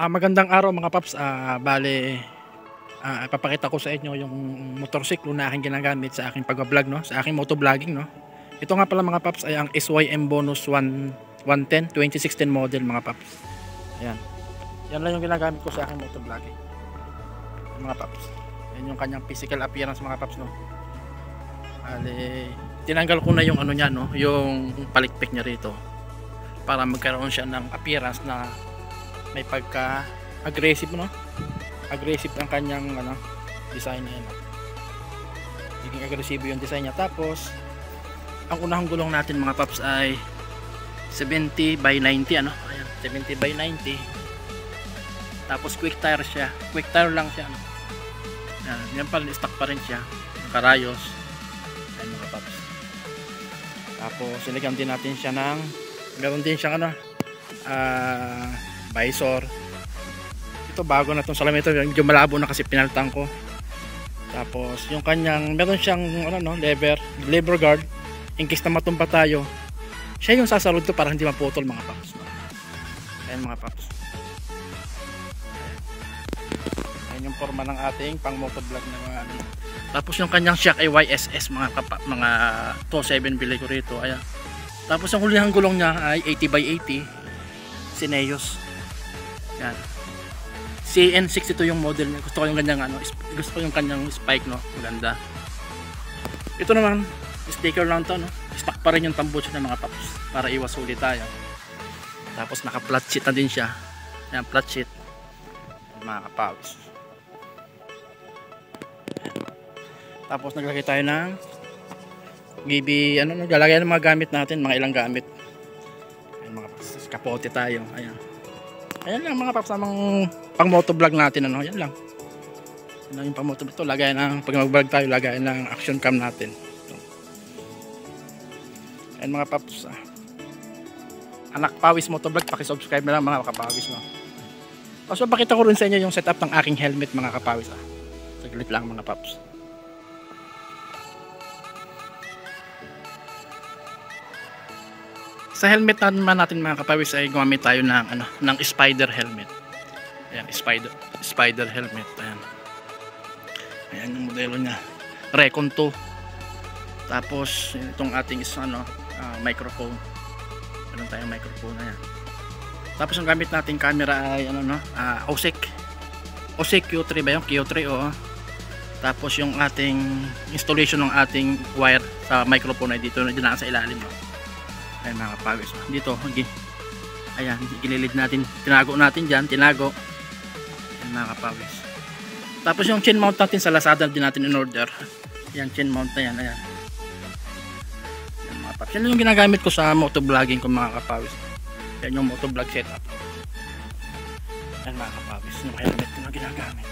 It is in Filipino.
Magandang araw mga paps. Bale, ipapakita ko sa inyo yung motorsiklo na aking ginagamit sa aking pag-vlog, no? Sa aking motovlogging, no? Ito nga pala mga paps ay ang SYM Bonus 110 2016 model mga paps. Ayan. Yan lang yung ginagamit ko sa aking motovlogging. Mga paps. Yan yung kanyang physical appearance mga paps, no? Bale, tinanggal ko na yung ano niya, no? Yung palikpik niya rito para magkaroon siya ng appearance na may pagka aggressive, no? Aggressive ang kanyang ano, design na yan, no? Naging aggressive yung design niya. Tapos ang unang gulong natin mga paps ay 70 by 90, ano? Ayan, 70 by 90. Tapos quick tire siya. Quick tire lang siya, ano? Ayan, yan pa rin, stock pa rin siya. Karayos. Ayan mga paps. Tapos sinigyan din natin siya ng, meron din siyang ano, visor. Ito bago na itong salamin ito, medyo malabo na kasi pinaltang ko. Tapos yung kanyang, meron siyang ano, no, lever guard in case na matumba tayo. Siya yung sasalod to para hindi maputol mga paps, no? Ayan mga paps. Ayan yung forma ng ating pang motovlog na mga ano. Tapos yung kanyang shock ay YSS mga 2.7 bili ko rito. Ayan. Tapos ang hulihang gulong niya ay 80 by 80 Sineos. Yan. CN62 yung model niya. Gusto ko yung kanyang ano, gusto ko yung kanyang spike, no. Maganda. Ito naman, sticker lang to, no. Stock pa rin yung tambucho ng mga paps para iwas huli tayo. Tapos naka flat sheet na din siya. Yan, flat sheet. Mga paps. Tapos naglagay tayo ng GB, ano, naglalagay ng mga gamit natin, mga ilang gamit. Ayan mga paps, kapote tayo. Ayan. Ayan lang mga paps, namang pang motovlog natin, ano, yan lang. Yan lang yung pang motovlog. Ito, lagay ng, pag mag-vlog tayo, lagay ng action cam natin. Ito. Ayan mga paps, Anak Pawis Motovlog, pakisubscribe na lang mga kapawis, no. Tapos mapakita ko rin sa inyo yung setup ng aking helmet mga kapawis, Saglit lang mga paps. Sa helmet naman natin mga kapawis ay gumamit tayo ng ano, ng spider helmet. Ayan, spider helmet. Ayan. Ayan yung modelo niya. Recon 2. Tapos itong ating microphone. Meron tayong microphone na yan. Tapos ang gamit nating camera ay ano, no, OSEC Q3 ba yung Q3, oo. Tapos yung ating installation ng ating wire sa microphone ay dito na dinaan sa ilalim, no. Ayan mga kapawis, dito, ayan, gililid natin, tinago natin dyan, tinago. Ayan mga kapawis. Tapos yung chain mount natin sa Lazada din natin in order. Ayan, chain mount na yan, ayan. Ayan mga kapawis, yan yung ginagamit ko sa motovlogging ko mga kapawis. Ayan yung motovlog setup. Ayan mga kapawis, yung helmet ko na ginagamit.